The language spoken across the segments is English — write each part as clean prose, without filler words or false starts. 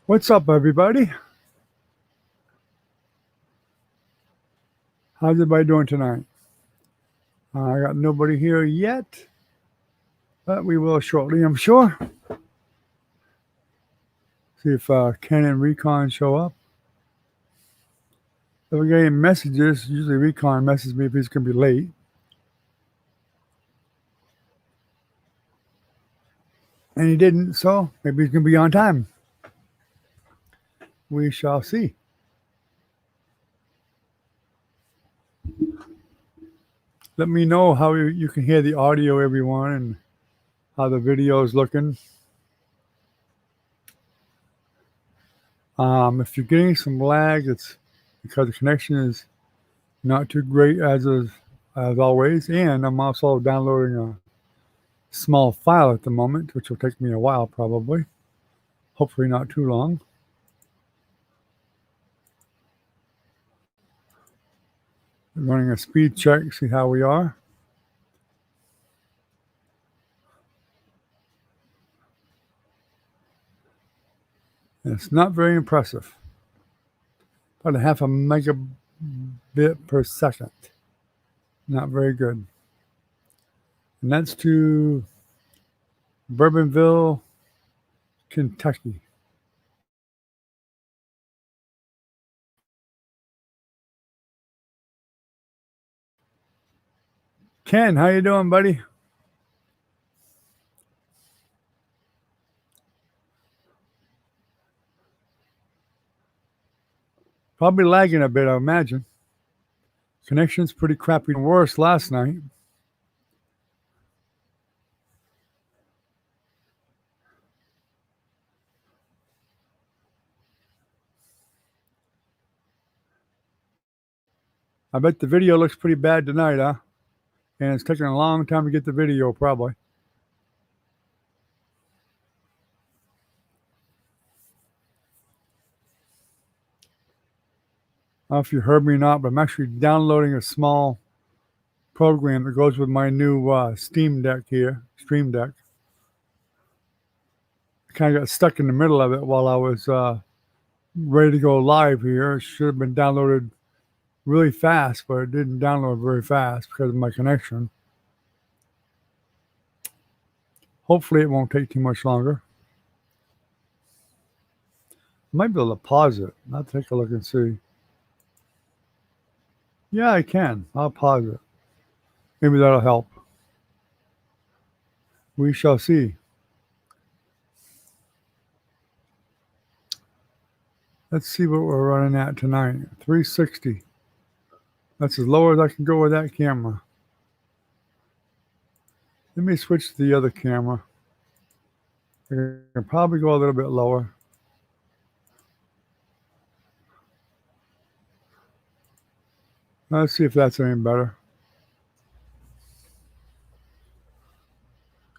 What's up, everybody? How's everybody doing tonight? I got nobody here yet, but we will shortly, I'm sure. See if Ken and Recon show up. If we get any messages, usually Recon messages me if he's going to be late. And he didn't, so maybe he's going to be on time. We shall see. Let me know how you can hear the audio, everyone, and how the video is looking. If you're getting some lag, it's because the connection is not too great as always, and I'm also downloading a small file at the moment, which will take me a while probably. Hopefully not too long. We're running a speed check, see how we are. It's not very impressive. About a half a megabit per second. Not very good. And that's to Bourbonville, Kentucky. Ken, how you doing, buddy? Probably lagging a bit, I imagine. Connection's pretty crappy. Worse last night. I bet the video looks pretty bad tonight, huh? And it's taking a long time to get the video, probably. I don't know if you heard me or not, but I'm actually downloading a small program that goes with my new Steam Deck here, Stream Deck. I kind of got stuck in the middle of it while I was ready to go live here. It should have been downloaded really fast, but it didn't download very fast because of my connection. Hopefully it won't take too much longer. I might be able to pause it. I'll take a look and see. Yeah, I can. I'll pause it. Maybe that'll help. We shall see. Let's see what we're running at tonight. 360. That's as low as I can go with that camera. Let me switch to the other camera. I can probably go a little bit lower. Let's see if that's any better.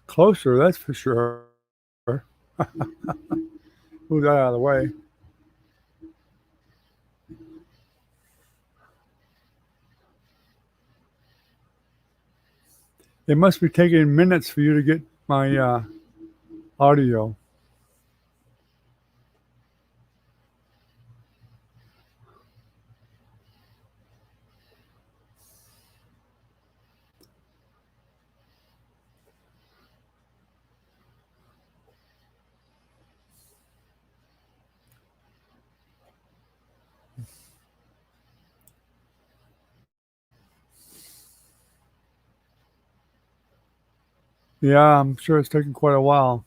Closer, that's for sure. Move that out of the way. It must be taking minutes for you to get my audio. Yeah, I'm sure it's taking quite a while.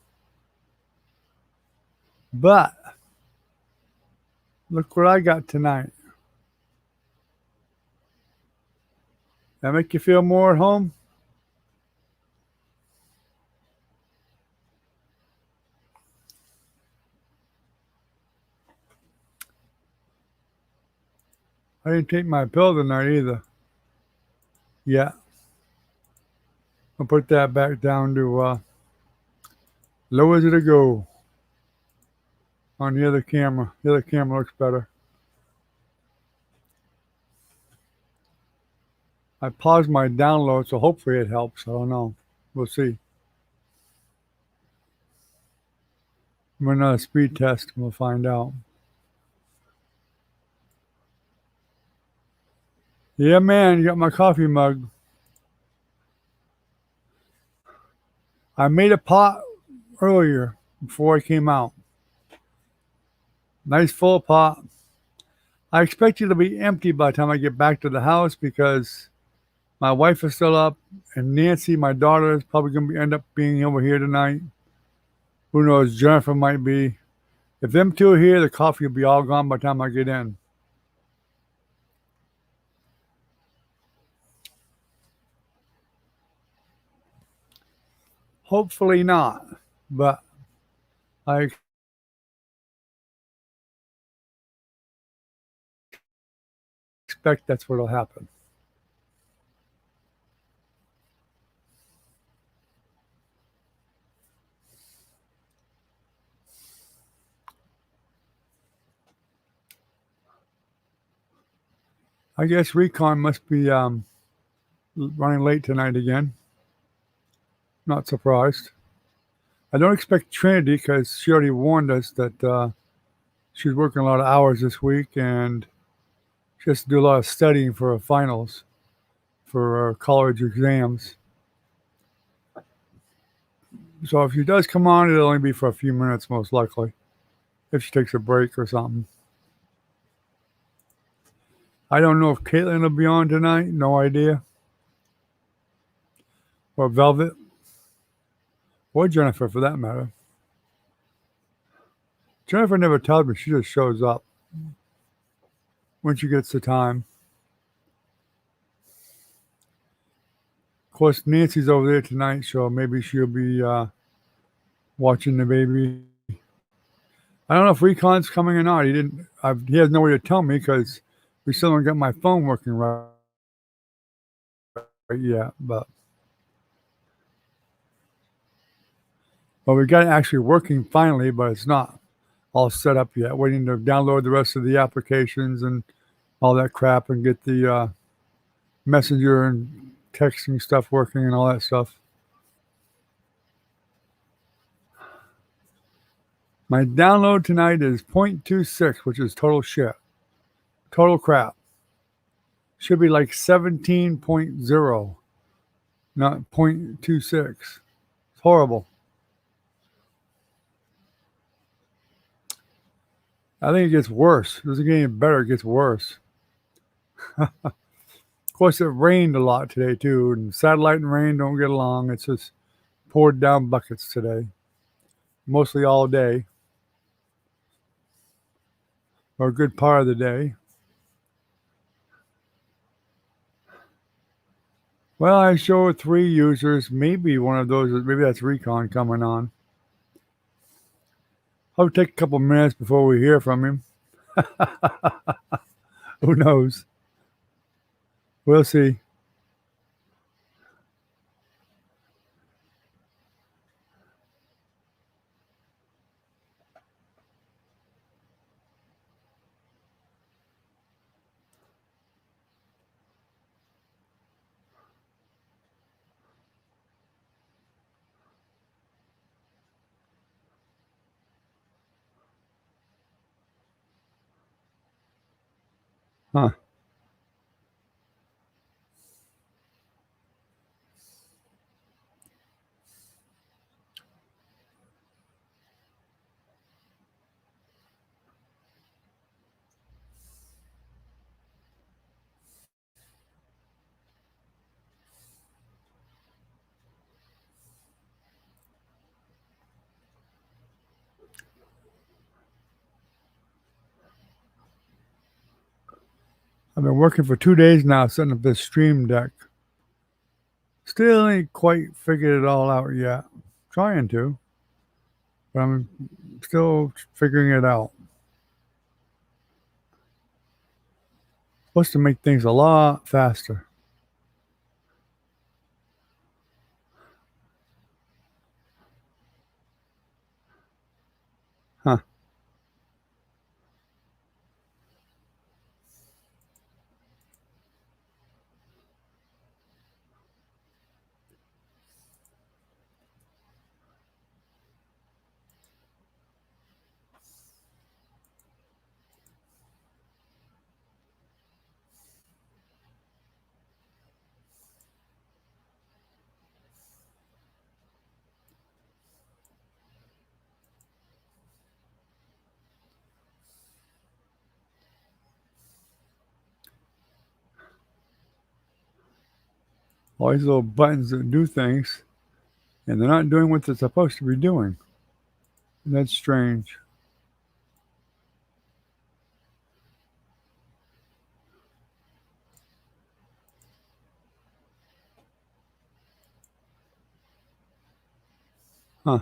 But look what I got tonight. That make you feel more at home? I didn't take my pill tonight either. Yeah. I'll put that back down to low as it'll go on the other camera. The other camera looks better. I paused my download, so hopefully it helps. I don't know. We'll see. Run another speed test and we'll find out. Yeah, man, you got my coffee mug. I made a pot earlier before I came out. Nice full pot. I expect it to be empty by the time I get back to the house because my wife is still up, and Nancy, my daughter, is probably going to end up being over here tonight. Who knows? Jennifer might be. If them two are here, the coffee will be all gone by the time I get in. Hopefully not, but I expect that's what'll happen. I guess Recon must be running late tonight again. Not surprised. I don't expect Trinity because she already warned us that she's working a lot of hours this week and she has to do a lot of studying for her finals, for her college exams. So if she does come on, it'll only be for a few minutes, most likely, if she takes a break or something. I don't know if Caitlin will be on tonight. No idea. Or Velvet. Or Jennifer, for that matter. Jennifer never tells me. She just shows up when she gets the time. Of course, Nancy's over there tonight, so maybe she'll be watching the baby. I don't know if Recon's coming or not. He has no way to tell me because we still don't get my phone working right yet. But we got it actually working finally, but it's not all set up yet. Waiting to download the rest of the applications and all that crap and get the messenger and texting stuff working and all that stuff. My download tonight is 0.26, which is total shit. Total crap. Should be like 17.0, not 0.26. It's horrible. I think it gets worse. It doesn't get any better, it gets worse. Of course, it rained a lot today, too, and satellite and rain don't get along. It's just poured down buckets today, mostly all day, or a good part of the day. Well, I show 3 users, maybe one of those, maybe that's Recon coming on. I'll take a couple minutes before we hear from him. Who knows? We'll see. Huh. I've been working for 2 days now setting up this Stream Deck. Still ain't quite figured it all out yet. Trying to, but I'm still figuring it out. Supposed to make things a lot faster. Huh. All these little buttons that do things, and they're not doing what they're supposed to be doing. And that's strange. Huh.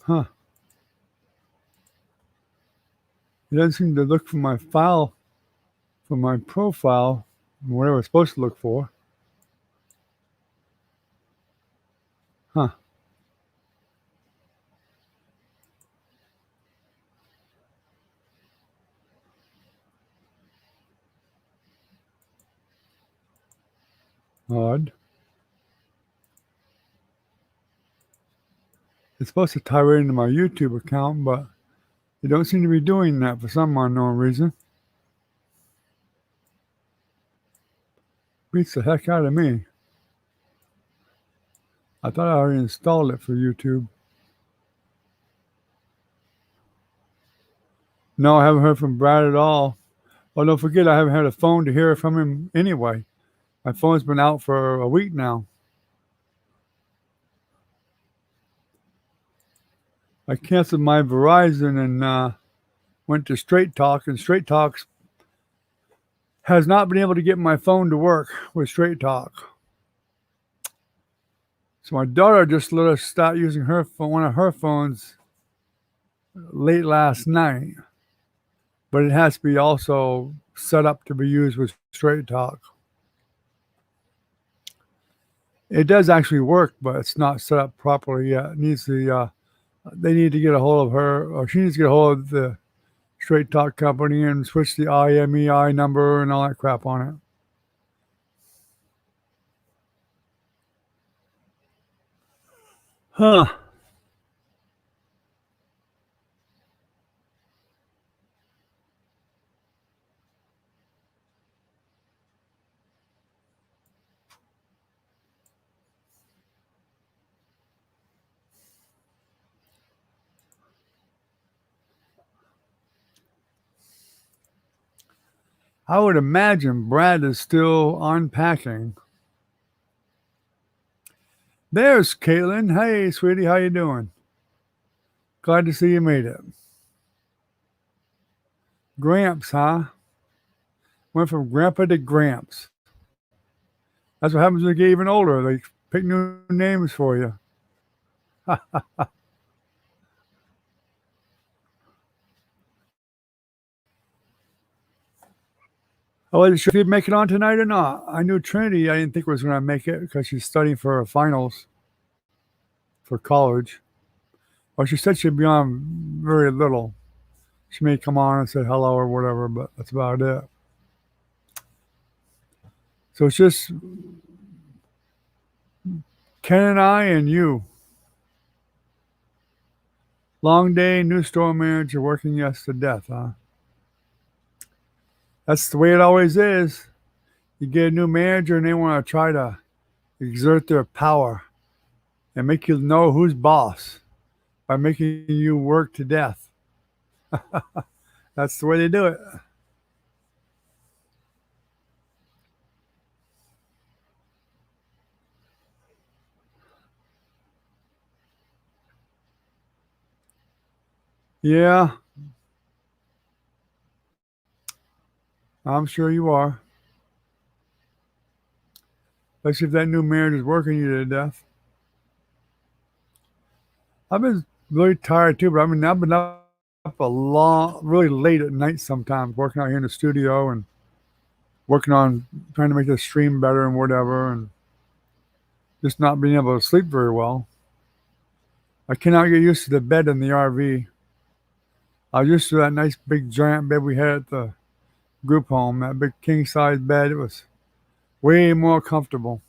Huh. It doesn't seem to look for my file, for my profile, whatever it's supposed to look for. Huh. Odd. It's supposed to tie right into my YouTube account, but it don't seem to be doing that for some unknown reason. Beats the heck out of me. I thought I already installed it for YouTube. No, I haven't heard from Brad at all. Oh, don't forget, I haven't had a phone to hear from him anyway. My phone's been out for a week now. I canceled my Verizon and went to Straight Talk, and Straight Talk has not been able to get my phone to work with Straight Talk. So my daughter just let us start using her phone, one of her phones, late last night, but it has to be also set up to be used with Straight Talk. It does actually work, but it's not set up properly yet. It needs the they need to get a hold of her, or she needs to get a hold of the Straight Talk company and switch the IMEI number and all that crap on it. Huh. I would imagine Brad is still unpacking. There's Caitlin. Hey, sweetie, how you doing? Glad to see you made it. Gramps, huh? Went from Grandpa to Gramps. That's what happens when you get even older. They pick new names for you. I wasn't sure if you'd make it on tonight or not. I knew Trinity, I didn't think was going to make it because she's studying for her finals for college. Well, she said she'd be on very little. She may come on and say hello or whatever, but that's about it. So it's just Ken and I and you. Long day, new store manager, working us to death, huh? That's the way it always is. You get a new manager and they want to try to exert their power and make you know who's boss by making you work to death. That's the way they do it. Yeah, I'm sure you are. Especially if that new manager's working you to death. I've been really tired too. But I mean, I've been up really late at night sometimes, working out here in the studio and working on trying to make the stream better and whatever, and just not being able to sleep very well. I cannot get used to the bed in the RV. I was used to that nice big giant bed we had at the group home, that big king size bed. It was way more comfortable.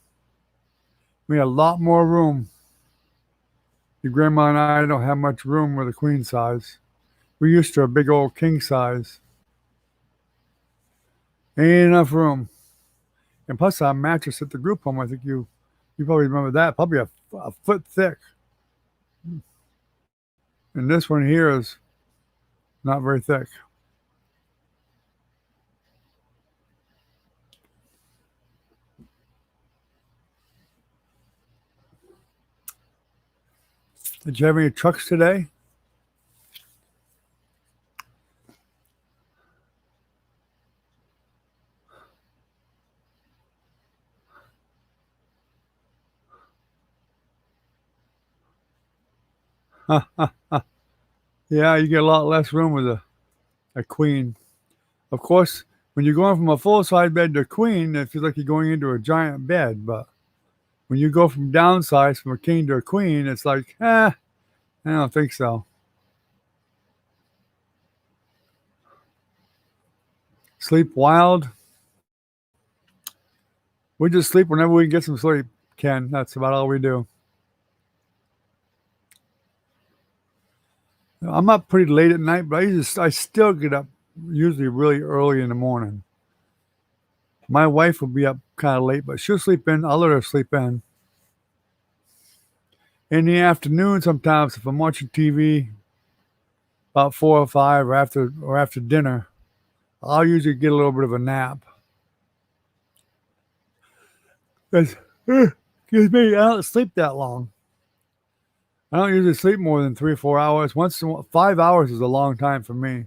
We had a lot more room. Your grandma and I don't have much room with a queen size. We're used to a big old king size. Ain't enough room. And plus our mattress at the group home, I think you probably remember that, probably a foot thick. And this one here is not very thick. Did you have any trucks today? Yeah, you get a lot less room with a queen. Of course, when you're going from a full size bed to a queen, it feels like you're going into a giant bed. But when you go from downsize from a king to a queen, it's like, I don't think so. Sleep wild. We just sleep whenever we can get some sleep, Ken. That's about all we do. I'm up pretty late at night, but I still get up usually really early in the morning. My wife will be up kind of late, but she'll sleep in. I'll let her sleep in. In the afternoon, sometimes if I'm watching TV, about 4 or 5, or after dinner, I'll usually get a little bit of a nap. Because, excuse me, I don't sleep that long. I don't usually sleep more than 3 or 4 hours. 5 hours is a long time for me.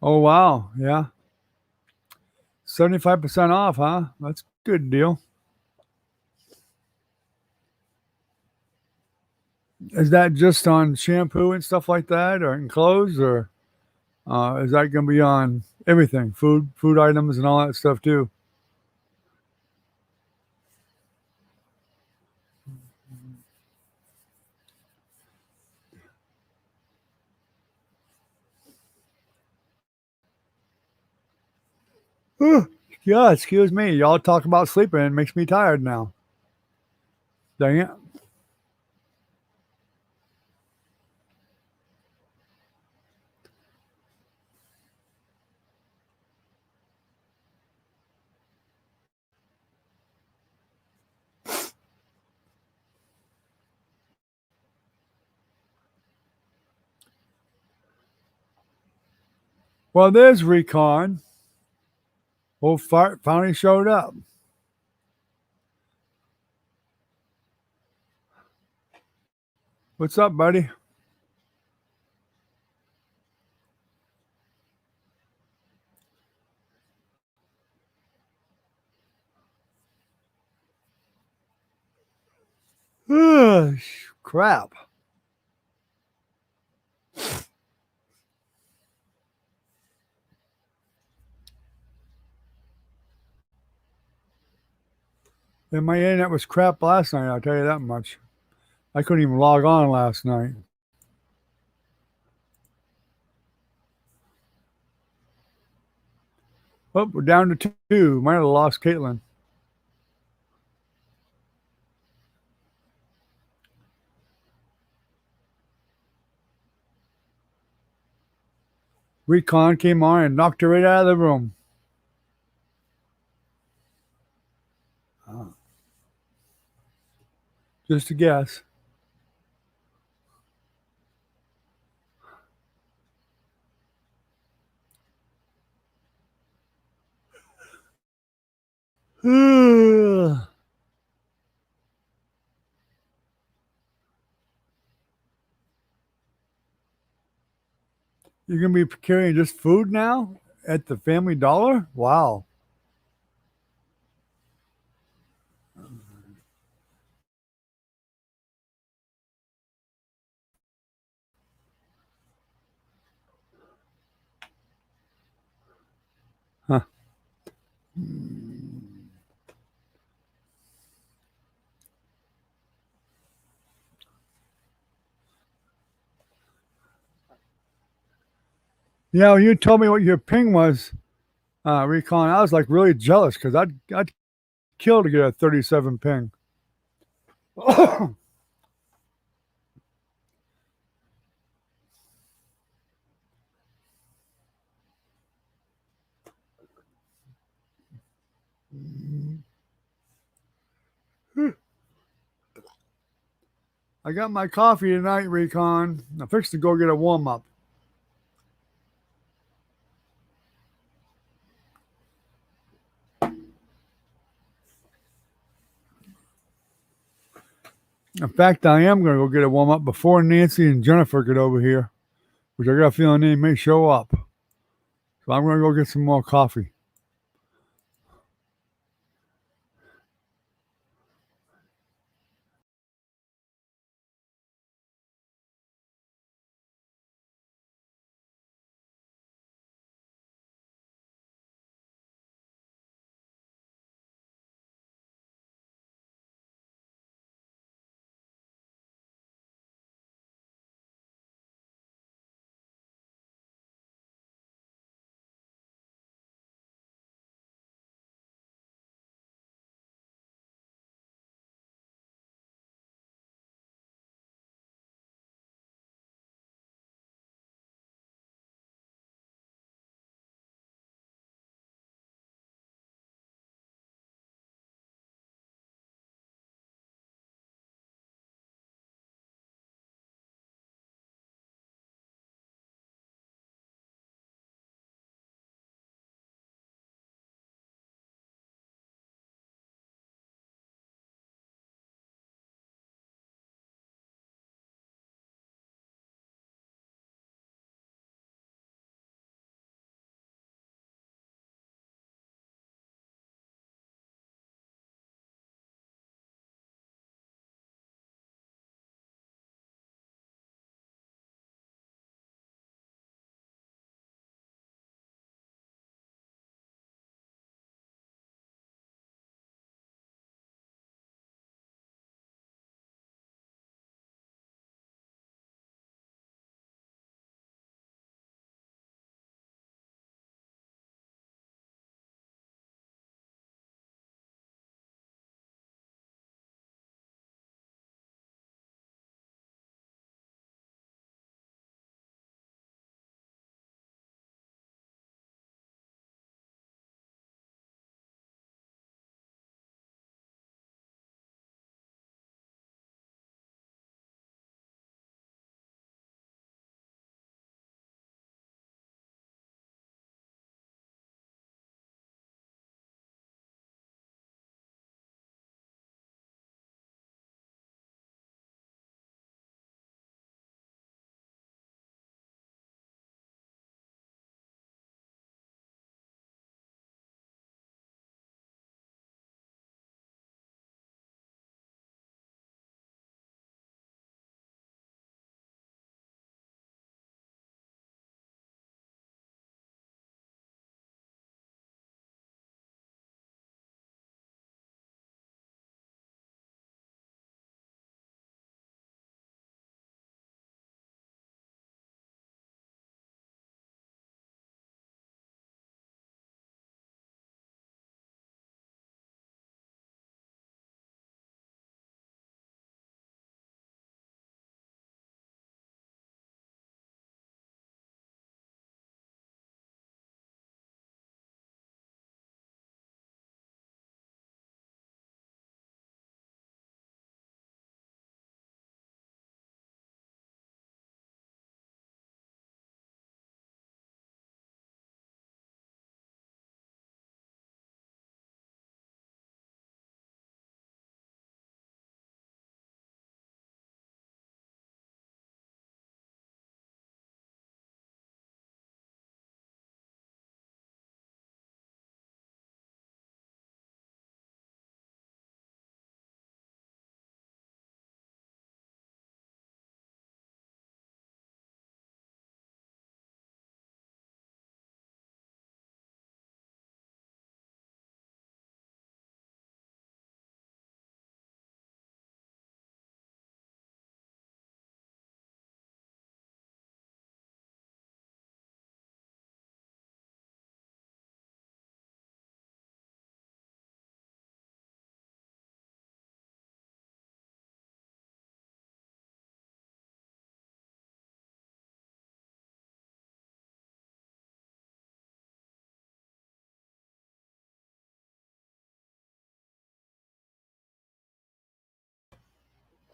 Oh wow, yeah, 75% off, huh? That's a good deal. Is that just on shampoo and stuff like that, or in clothes, or is that going to be on everything, food items, and all that stuff too? Yeah, excuse me. Y'all talk about sleeping. It makes me tired now. Dang it. Well, there's Recon. Well, finally showed up. What's up, buddy? Crap. And my internet was crap last night, I'll tell you that much. I couldn't even log on last night. Oh, we're down to two. Might have lost Caitlin. Recon came on and knocked her right out of the room. Just a guess. You're gonna be carrying just food now at the Family Dollar? Wow. Huh. Yeah, when you told me what your ping was, Recon, I was like really jealous because I'd kill to get a 37 ping. I got my coffee tonight, Recon. I'm fixed to go get a warm up. In fact, I am going to go get a warm up before Nancy and Jennifer get over here, which I got a feeling they may show up. So I'm going to go get some more coffee.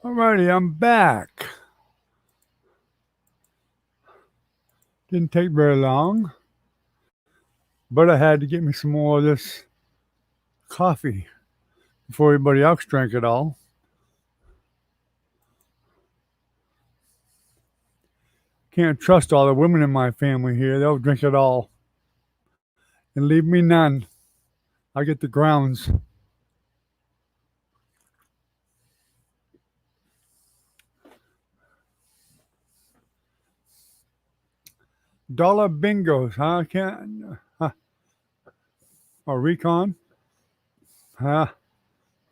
Alrighty, I'm back. Didn't take very long, but I had to get me some more of this coffee before everybody else drank it all. Can't trust all the women in my family here. They'll drink it all and leave me none. I get the grounds. Dollar bingos, huh? Can't, or recon? Huh?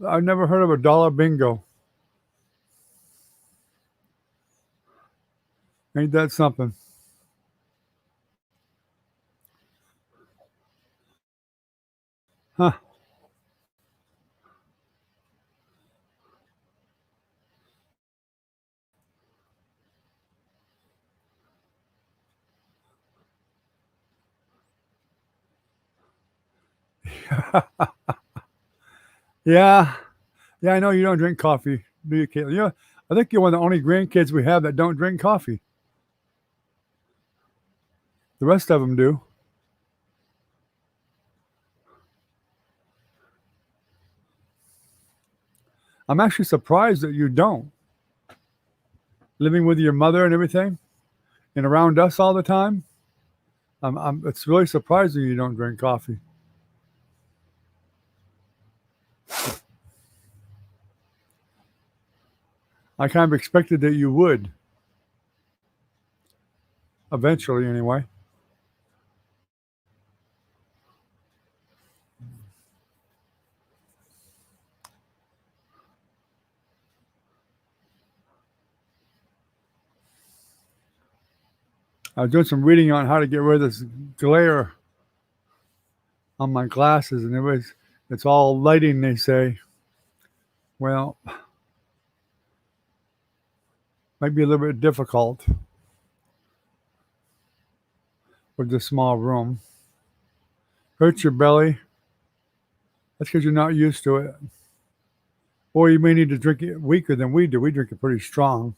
I've never heard of a dollar bingo. Ain't that something? Huh? Yeah. Yeah, I know you don't drink coffee, do you, Caitlin? Yeah, I think you're one of the only grandkids we have that don't drink coffee. The rest of them do. I'm actually surprised that you don't. Living with your mother and everything, and around us all the time, it's really surprising you don't drink coffee. I kind of expected that you would, eventually, anyway. I was doing some reading on how to get rid of this glare on my glasses, and it's all lighting, they say. Well, might be a little bit difficult with this small room. Hurts your belly. That's because you're not used to it. Or you may need to drink it weaker than we do. We drink it pretty strong.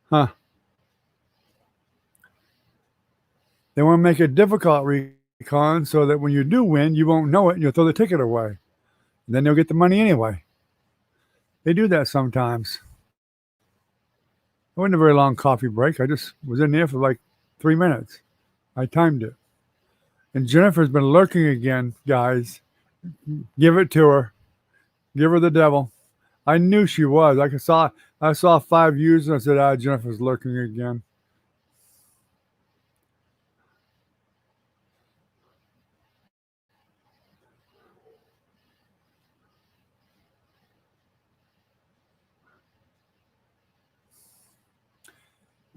Huh. They want to make it difficult, recon, so that when you do win, you won't know it and you'll throw the ticket away. And then they'll get the money anyway. They do that sometimes. It wasn't a very long coffee break. I just was in there for like 3 minutes. I timed it. And Jennifer's been lurking again, guys. Give it to her. Give her the devil. I knew she was. I saw 5 views and I said, Jennifer's lurking again.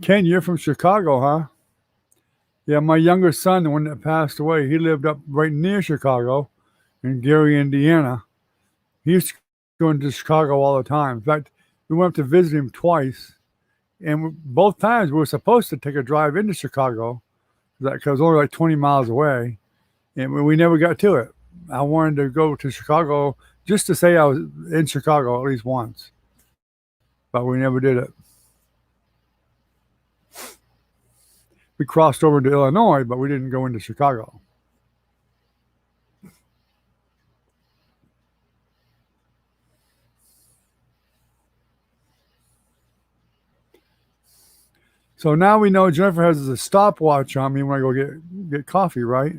Ken, you're from Chicago, huh? Yeah, my younger son, the one that passed away, he lived up right near Chicago in Gary, Indiana. He used to go into Chicago all the time. In fact, we went up to visit him twice, and both times we were supposed to take a drive into Chicago because it was only like 20 miles away, and we never got to it. I wanted to go to Chicago just to say I was in Chicago at least once, but we never did it. We crossed over to Illinois, but we didn't go into Chicago. So now we know Jennifer has a stopwatch on me when I go get coffee, right?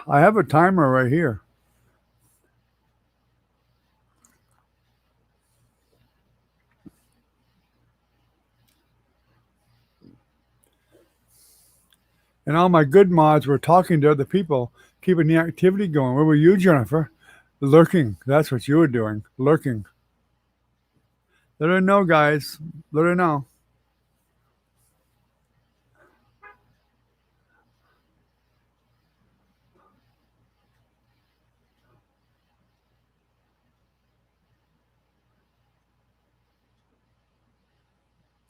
I have a timer right here. And all my good mods were talking to other people, keeping the activity going. Where were you, Jennifer? Lurking. That's what you were doing. Lurking. Let her know, guys. Let her know.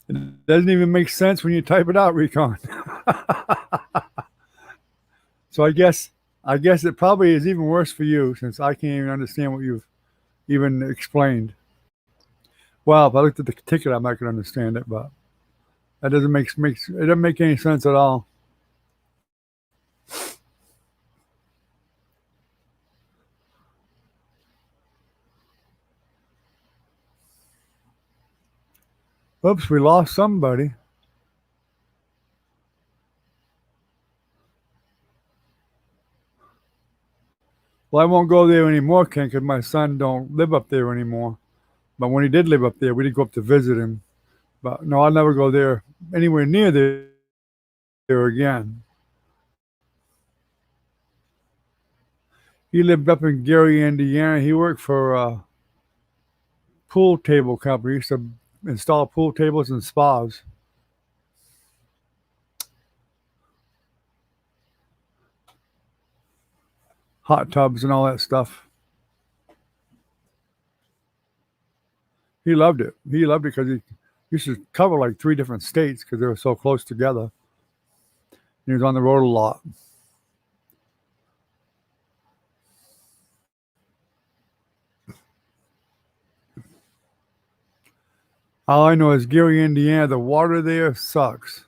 It doesn't even make sense when you type it out, Recon. So I guess it probably is even worse for you since I can't even understand what you've even explained. Well, if I looked at the ticket, I might could understand it, but that doesn't makes it doesn't make any sense at all. Oops, we lost somebody. Well, I won't go there anymore, Ken, because my son don't live up there anymore. But when he did live up there, we did go up to visit him. But no, I'll never go there anywhere near there again. He lived up in Gary, Indiana. He worked for a pool table company. He used to install pool tables and spas, hot tubs, and all that stuff. He loved it. He loved it because he used to cover like three different states because they were so close together. He was on the road a lot. All I know is Gary, Indiana, the water there sucks.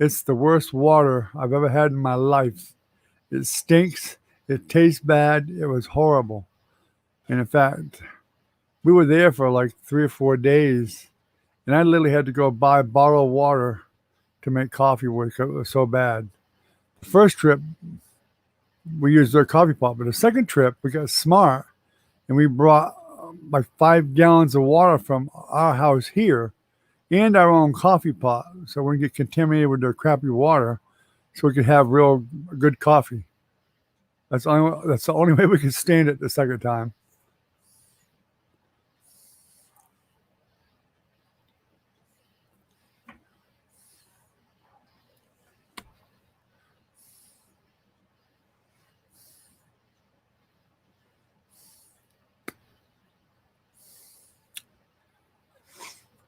It's the worst water I've ever had in my life. It stinks. It tastes bad. It was horrible. And in fact, we were there for like 3 or 4 days, and I literally had to go buy bottled water to make coffee with. It was so bad. The first trip, we used their coffee pot, but the second trip, we got smart and we brought like 5 gallons of water from our house here and our own coffee pot, so we didn't get contaminated with their crappy water, so we could have real good coffee. That's the only way we could stand it the second time.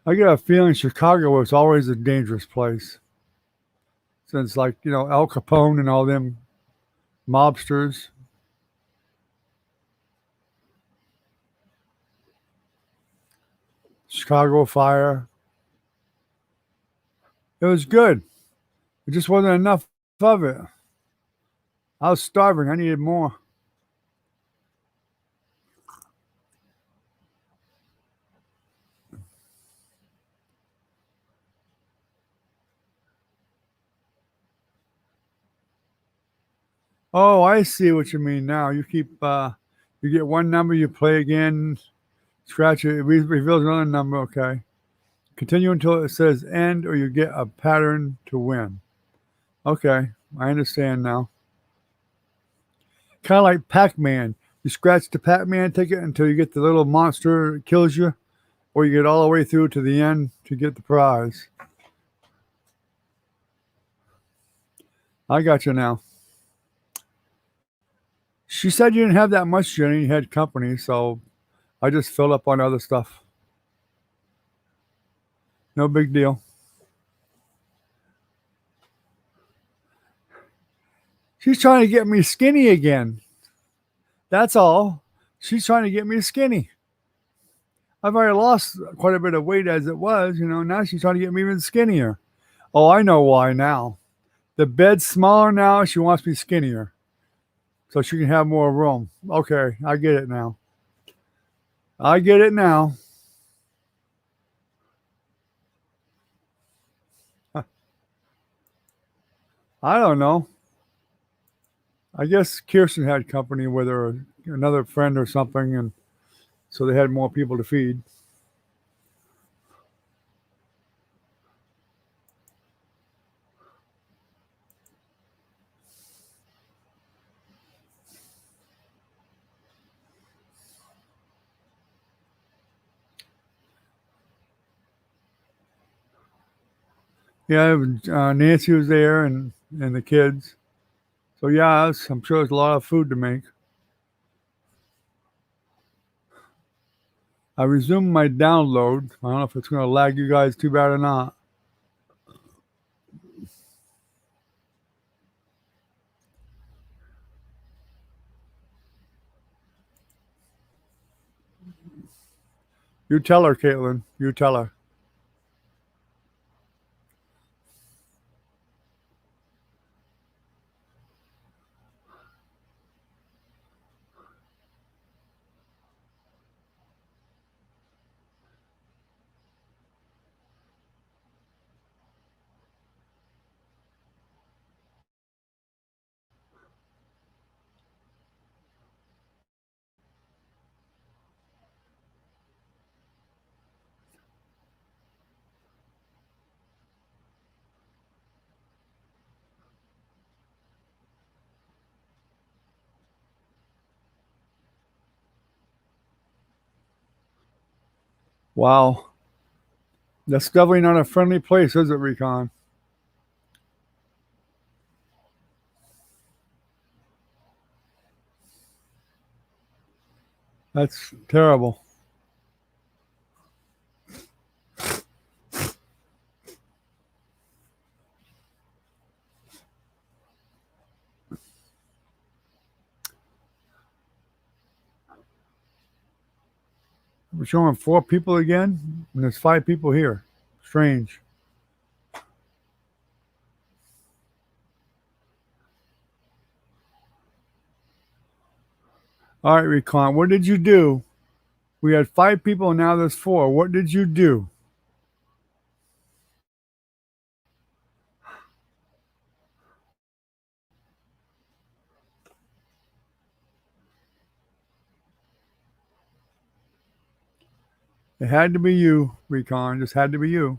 I get a feeling Chicago was always a dangerous place since, like, Al Capone and all them mobsters. Chicago fire. It was good. It just wasn't enough of it. I was starving. I needed more. Oh, I see what you mean now. You get one number, you play again, scratch it, it reveals another number. Okay. Continue until it says end, or you get a pattern to win. Okay, I understand now. Kind of like Pac-Man. You scratch the Pac-Man ticket until you get the little monster that kills you, or you get all the way through to the end to get the prize. I got you now. She said you didn't have that much, Jenny. You had company, so I just filled up on other stuff. No big deal. She's trying to get me skinny again. That's all. She's trying to get me skinny. I've already lost quite a bit of weight as it was, Now she's trying to get me even skinnier. Oh, I know why now. The bed's smaller now. She wants me skinnier so she can have more room. Okay, I get it now. I get it now. I don't know. I guess Kirsten had company with her, another friend or something, and so they had more people to feed. Yeah, Nancy was there and the kids. So yeah, I'm sure there's a lot of food to make. I resumed my download. I don't know if it's going to lag you guys too bad or not. You tell her, Caitlin. You tell her. Wow. That's definitely not a friendly place, is it, Recon? That's terrible. We're showing 4 people again, and there's 5 people here. Strange. All right, Recon, what did you do? We had 5 people, and now there's 4. What did you do? It had to be you, Recon. Just had to be you.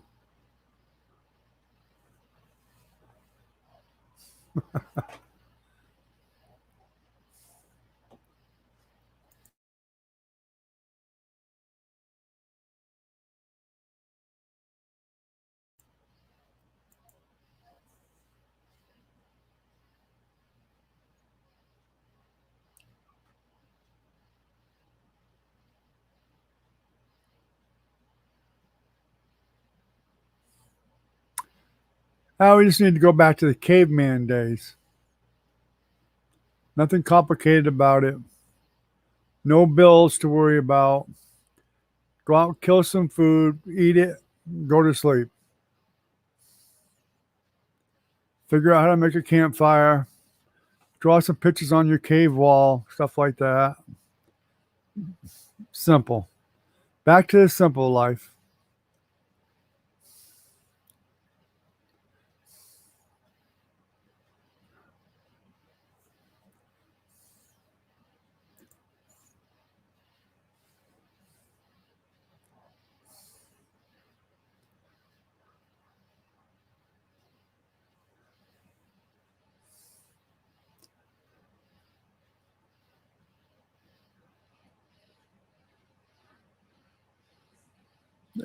Oh, we just need to go back to the caveman days. Nothing complicated about it. No bills to worry about. Go out, kill some food, eat it, go to sleep. Figure out how to make a campfire. Draw some pictures on your cave wall, stuff like that. Simple. Back to the simple life.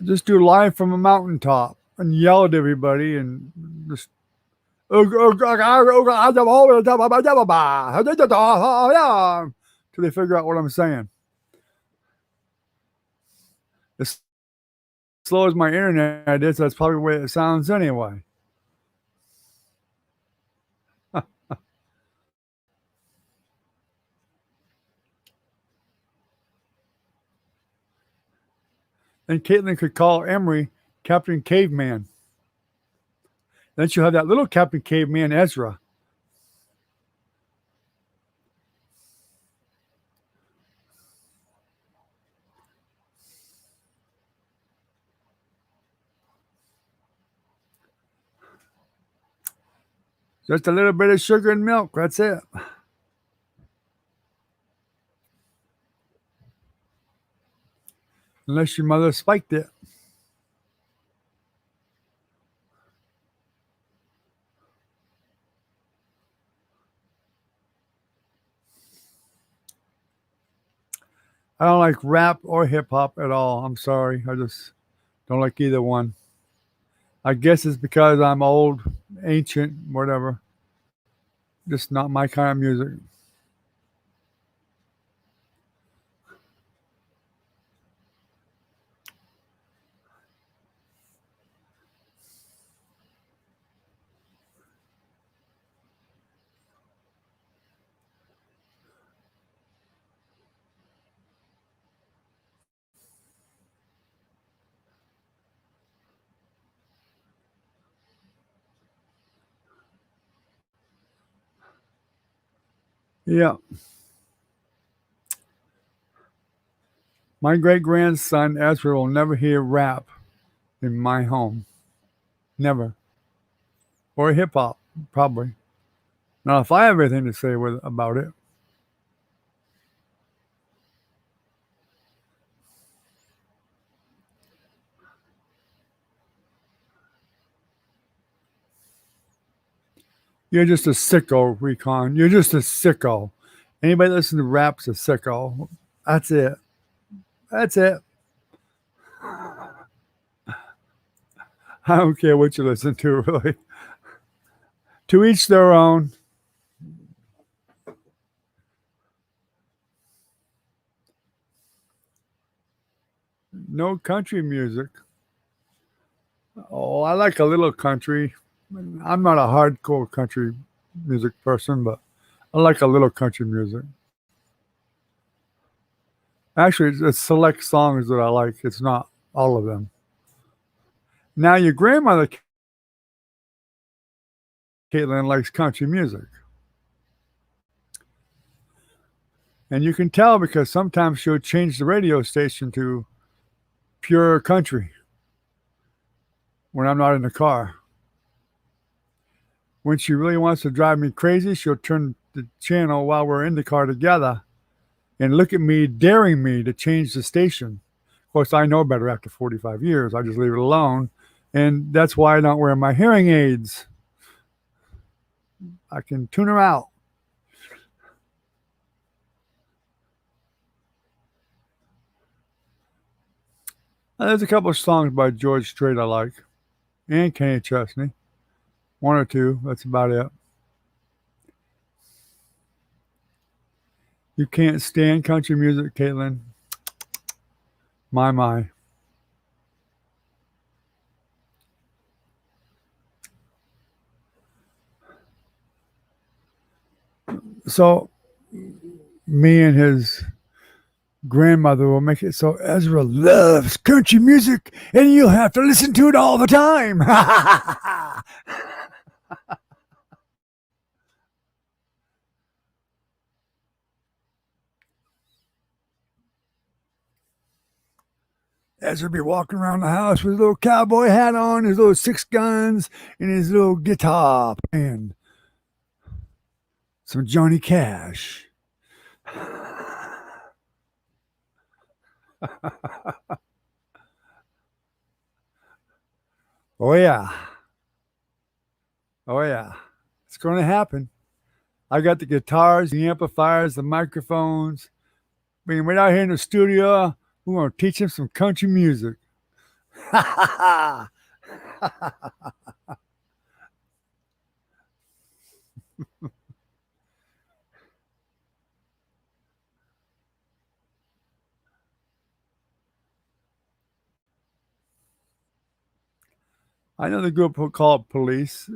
Just do live from a mountaintop and yell at everybody and just till they figure out what I'm saying. As slow as my internet is, that's probably the way it sounds anyway. And Caitlin could call Emery Captain Caveman. Then she'll have that little Captain Caveman, Ezra. Just a little bit of sugar and milk. That's it. Unless your mother spiked it. I don't like rap or hip hop at all. I'm sorry. I just don't like either one. I guess it's because I'm old, ancient, whatever. Just not my kind of music. Yeah. My great grandson Ezra will never hear rap in my home. Never. Or hip hop, probably. Now, if I have anything to say about it, you're just a sicko, Recon. You're just a sicko. Anybody listen to rap's a sicko. That's it. That's it. I don't care what you listen to, really. To each their own. No country music. Oh, I like a little country. I'm not a hardcore country music person, but I like a little country music. Actually, it's select songs that I like. It's not all of them. Now, your grandmother, Caitlin, likes country music. And you can tell because sometimes she'll change the radio station to pure country when I'm not in the car. When she really wants to drive me crazy, she'll turn the channel while we're in the car together and look at me, daring me to change the station. Of course, I know better after 45 years. I just leave it alone. And that's why I don't wear my hearing aids. I can tune her out. There's a couple of songs by George Strait I like, and Kenny Chesney. One or two, that's about it. You can't stand country music, Caitlin? My. So, me and his grandmother will make it so Ezra loves country music and you'll have to listen to it all the time. Ezra be walking around the house with his little cowboy hat on, his little 6 guns, and his little guitar playing some Johnny Cash. Oh, yeah. Oh, yeah. It's going to happen. I got the guitars, the amplifiers, the microphones. Being right out here in the studio, we're going to teach him some country music. I know the group called Police.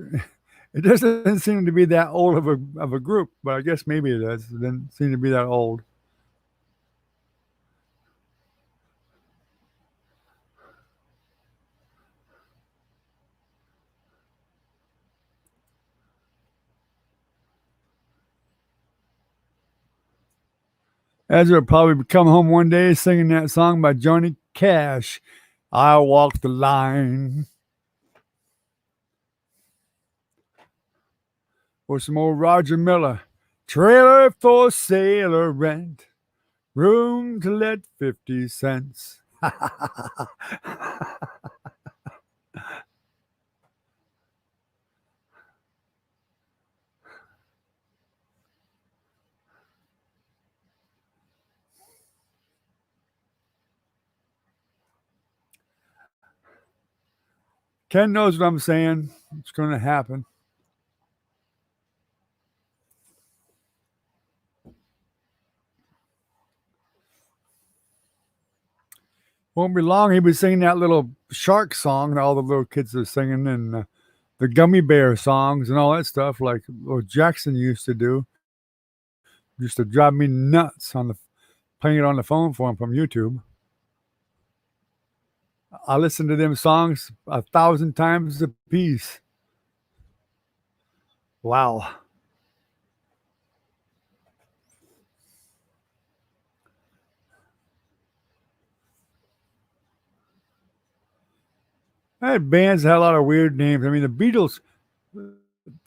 It doesn't seem to be that old of a group, but I guess maybe it is. It doesn't seem to be that old. Ezra will probably come home one day singing that song by Johnny Cash, I Walk the Line. Or some old Roger Miller, trailer for sale or rent, room to let 50 cents. Ken knows what I'm saying. It's going to happen. Won't be long. He'll be singing that little shark song that all the little kids are singing, and the gummy bear songs and all that stuff, like what Jackson used to do. Used to drive me nuts playing it on the phone for him from YouTube. I listen to them songs 1,000 times a piece. Wow. I had bands that had a lot of weird names. I mean, the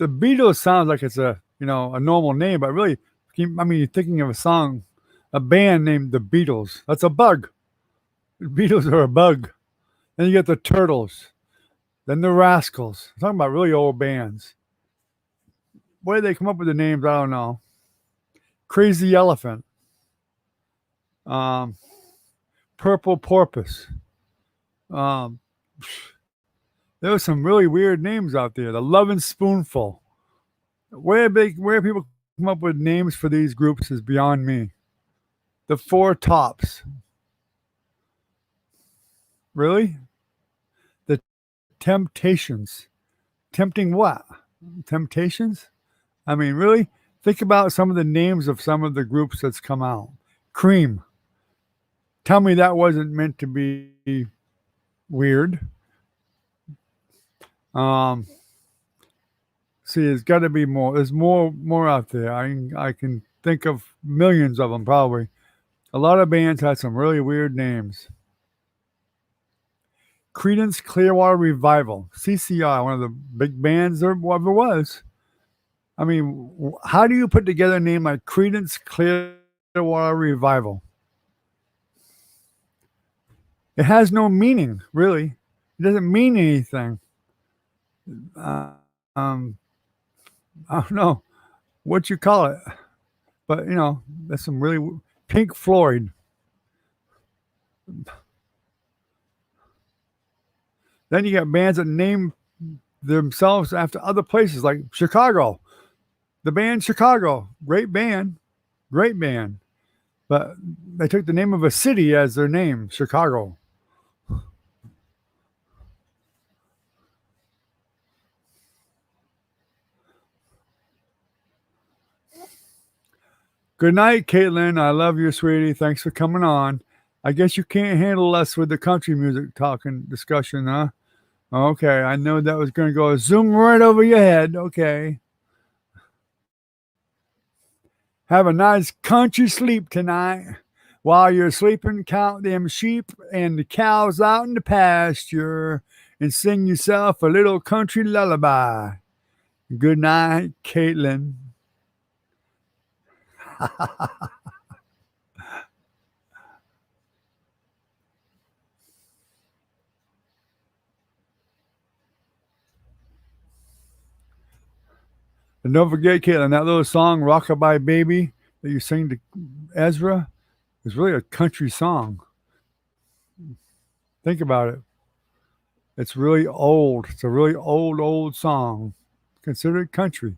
Beatles sounds like it's a normal name, but really, I mean, you're thinking of a band named the Beatles. That's a bug. The Beatles are a bug. Then you get the Turtles, then the Rascals. I'm talking about really old bands. Where did they come up with the names? I don't know. Crazy Elephant, um, Purple Porpoise. Um, there were some really weird names out there. The Lovin' Spoonful. Where people come up with names for these groups is beyond me. The Four Tops. Really? The Temptations. Tempting what? Temptations? I mean, really? Think about some of the names of some of the groups that's come out. Cream. Tell me that wasn't meant to be weird. Um, see, there's got to be more. There's more out there. I can think of millions of them probably. A lot of bands had some really weird names. Creedence Clearwater Revival, CCR, one of the big bands there ever was. I mean, how do you put together a name like Creedence Clearwater Revival? It has no meaning, really. It doesn't mean anything. Uh, um, I don't know what you call it, but that's some really Pink Floyd. Then you got bands that name themselves after other places, like Chicago. The band Chicago, great band, but they took the name of a city as their name, Chicago. Good night, Caitlin. I love you, sweetie. Thanks for coming on. I guess you can't handle us with the country music talking discussion, huh? Okay, I know that was going to go zoom right over your head. Okay. Have a nice country sleep tonight. While you're sleeping, count them sheep and the cows out in the pasture and sing yourself a little country lullaby. Good night, Caitlin. And don't forget, Caitlin, that little song, Rockabye Baby, that you sing to Ezra, is really a country song. Think about it. It's really old. It's a really old song. Consider it country.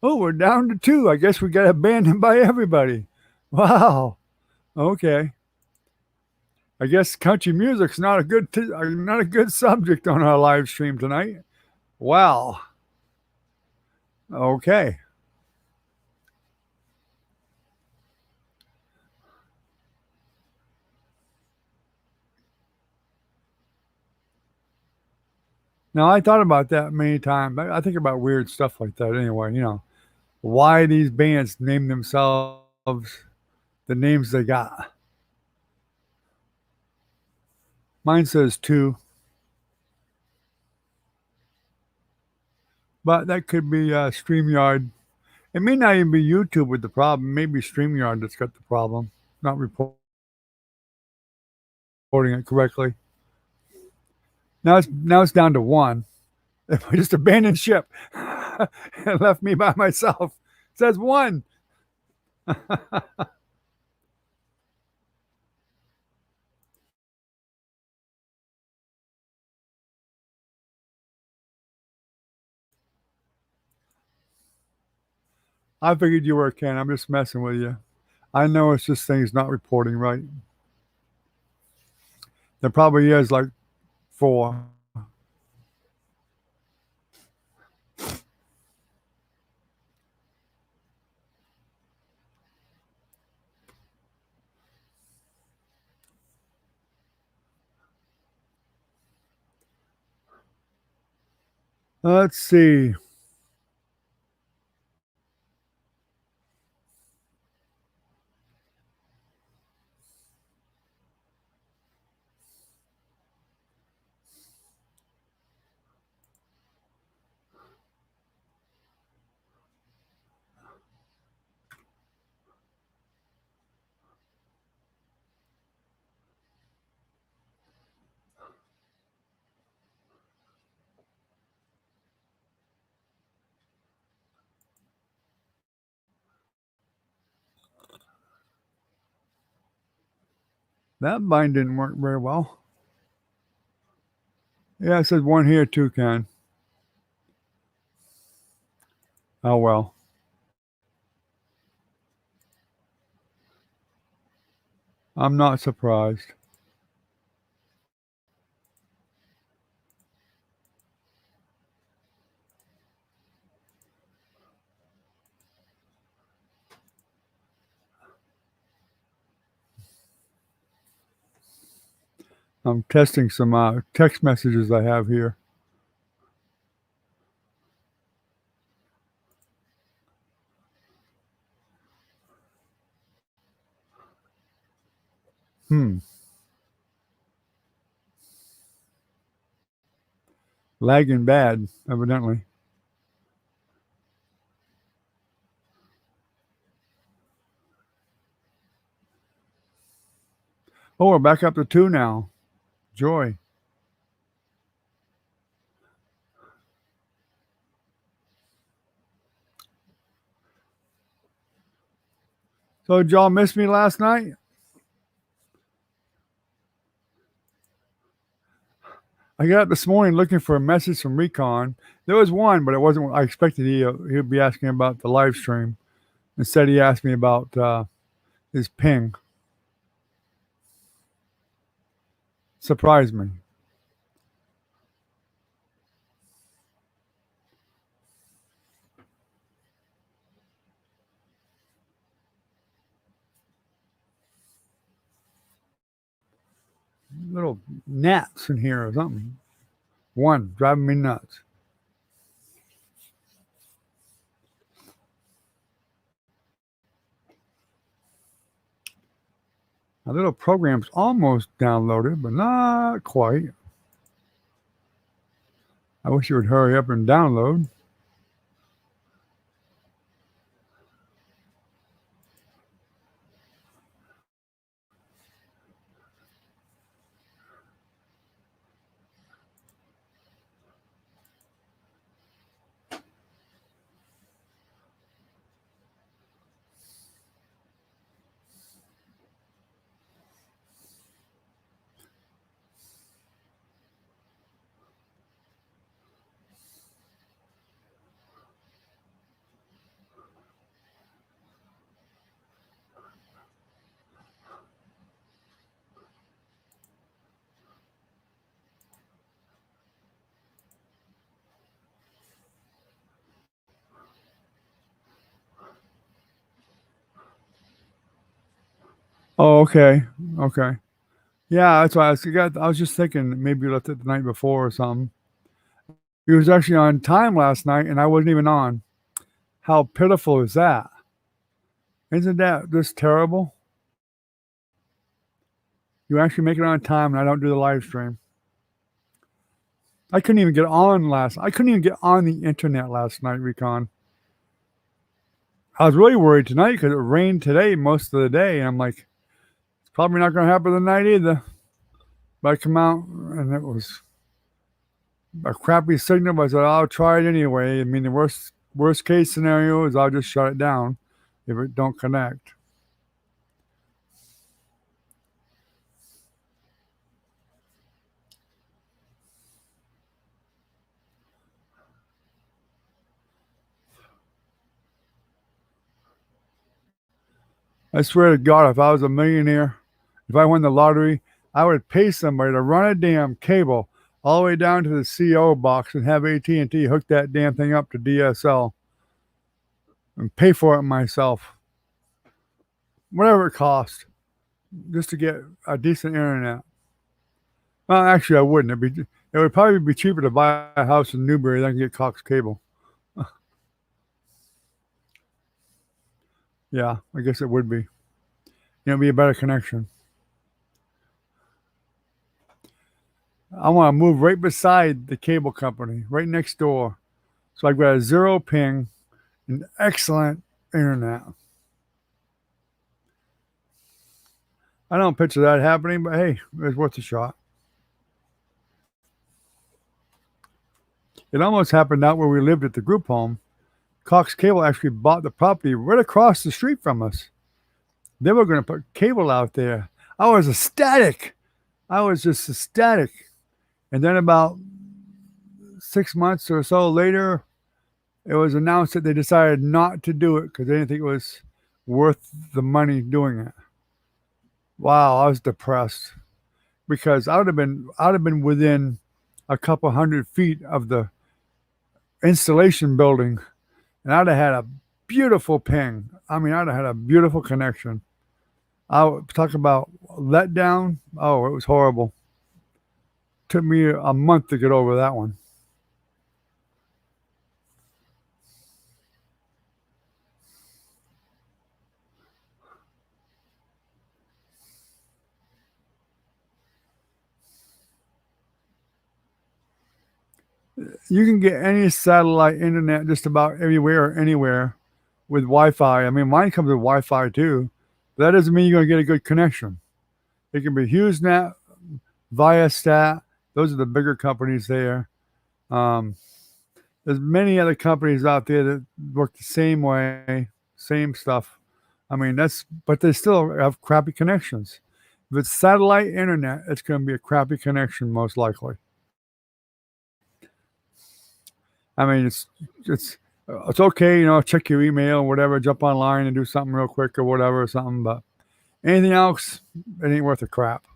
Oh, we're down to two. I guess we got abandoned by everybody. Wow. Okay. I guess country music's not a good subject on our live stream tonight. Wow. Okay. Now I thought about that many times. I think about weird stuff like that anyway. Why these bands name themselves the names they got. Mine says two, but that could be StreamYard. It may not even be YouTube with the problem. Maybe StreamYard that's got the problem, not reporting it correctly. Now it's down to one. We just abandoned ship and left me by myself. It says one. I figured you were Ken. I'm just messing with you. I know it's just things not reporting right. There probably is like four. Let's see. That bind didn't work very well. Yeah, it says one here too, Ken. Oh well. I'm not surprised. I'm testing some text messages I have here. Lagging bad, evidently. Oh, we're back up to 2 now. Joy. So did y'all miss me last night? I got up this morning looking for a message from Recon. There was one, but it wasn't what I expected. He'd be asking about the live stream. Instead, he asked me about his ping. Surprised me. Little gnats in here or something. One driving me nuts. My little program's almost downloaded, but not quite. I wish it would hurry up and download. Oh, okay. Okay. Yeah, that's why I was just thinking maybe you left it the night before or something. He was actually on time last night and I wasn't even on. How pitiful is that? Isn't that just terrible? You actually make it on time and I don't do the live stream. I couldn't even get on I couldn't even get on the internet last night, Recon. I was really worried tonight because it rained today most of the day. And I'm like, it's probably not going to happen tonight either. But I come out and it was a crappy signal, but I said, I'll try it anyway. I mean, the worst case scenario is I'll just shut it down if it don't connect. I swear to God, if I was a millionaire, if I won the lottery, I would pay somebody to run a damn cable all the way down to the CO box and have AT&T hook that damn thing up to DSL and pay for it myself. Whatever it costs, just to get a decent internet. Well, actually, I wouldn't. It would probably be cheaper to buy a house in Newbury than get Cox Cable. Yeah, I guess it would be. It'd be a better connection. I want to move right beside the cable company, right next door. So I've got a 0 ping and excellent internet. I don't picture that happening, but hey, it's worth a shot. It almost happened out where we lived at the group home. Cox Cable actually bought the property right across the street from us. They were going to put cable out there. I was ecstatic. I was just ecstatic. And then about 6 months or so later, it was announced that they decided not to do it because they didn't think it was worth the money doing it. Wow, I was depressed because I'd have been within a couple 100 feet of the installation building, and I'd have had a beautiful ping. I mean, I'd have had a beautiful connection. I would talk about letdown. Oh, it was horrible. Took me a month to get over that one. You can get any satellite internet just about everywhere, anywhere with Wi-Fi. I mean, mine comes with Wi-Fi too. But that doesn't mean you're going to get a good connection. It can be HughesNet, Viasat. Those are the bigger companies there. Um, there's many other companies out there that work the same way, same stuff. I mean, but they still have crappy connections. If it's satellite internet, it's going to be a crappy connection most likely. I mean, it's okay, check your email or whatever, jump online and do something real quick or whatever or something, but anything else, it ain't worth a crap.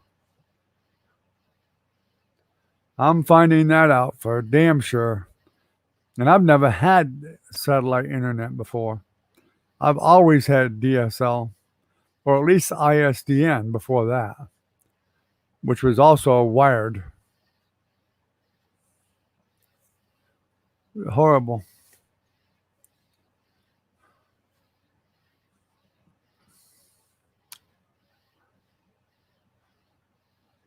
I'm finding that out for damn sure. And I've never had satellite internet before. I've always had DSL, or at least ISDN before that, which was also wired. Horrible.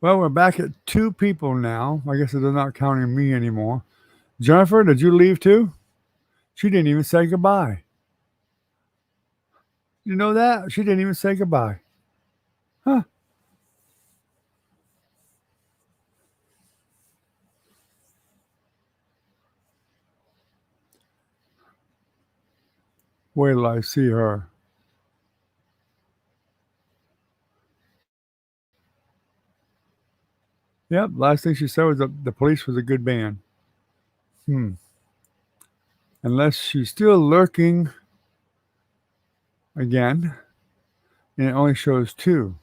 Well, we're back at 2 people now. I guess they're not counting me anymore. Jennifer, did you leave too? She didn't even say goodbye. You know that? She didn't even say goodbye. Huh. Wait till I see her. Yep, last thing she said was the police was a good band. Hmm. Unless she's still lurking again, and it only shows 2.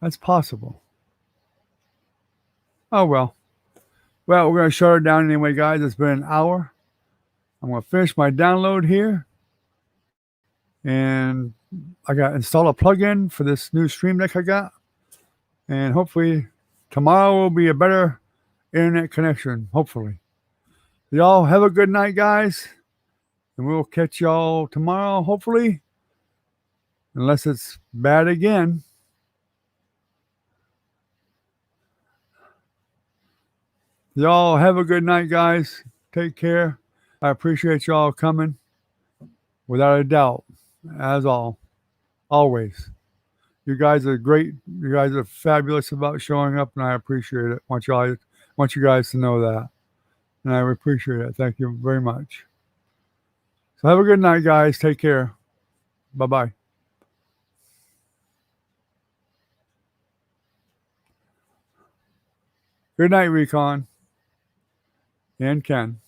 That's possible. Oh well. Well, we're going to shut her down anyway, guys. It's been an hour. I'm going to finish my download here. And I got to install a plugin for this new Stream Deck I got. And hopefully tomorrow will be a better internet connection. Hopefully. Y'all have a good night, guys. And we'll catch y'all tomorrow, hopefully. Unless it's bad again. Y'all have a good night, guys. Take care. I appreciate y'all coming. Without a doubt. As always. You guys are great. You guys are fabulous about showing up, and I appreciate it. Want you guys to know that. And I appreciate it. Thank you very much. So have a good night, guys. Take care. Bye-bye. Good night, Recon and Ken.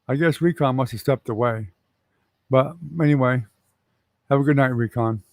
I guess Recon must have stepped away. But anyway, have a good night, Recon.